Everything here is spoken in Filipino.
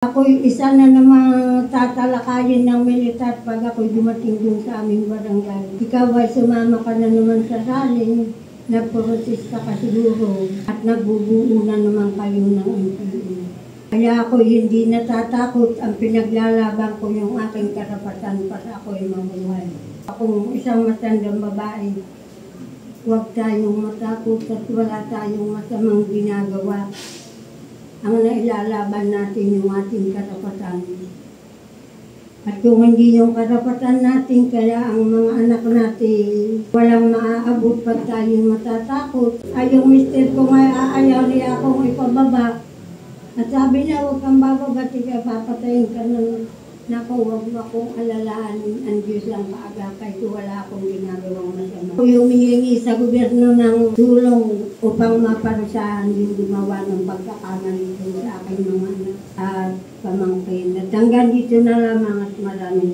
Ako'y isa na namang tatalakayin ng militar pag ako'y dumating dun sa aming barangay. Ikaw ay sumama ka na naman sa rally, nagprotesta ka siguro at nagbubuo na naman kayo ng NPA. Kaya ako'y hindi natatakot, ang pinaglalaban ko yung aking karapatan para ako'y mabuhay. Akong isang matandang babae, huwag tayong matakot at wala tayong masamang ginagawa. Ang nailalaban natin yung ating karapatan. At kung hindi yung karapatan natin, kaya ang mga anak natin walang maaabot pag tayo matatakot. Ay yung mister ko nga aayaw niya akong ipababa. At sabi niya, huwag kang bababa, tika papatayin ka ng naku, huwag mo akong alalahanin. Ang Diyos lang kaagapay ko, wala akong ginagawang masama. Ako yung humihingi sa gobyerno ng tulong upang maparusahan yung gumawa ng pagkakamali ko sa aking mga anak at pamangkin. At hanggang dito na lamang at maraming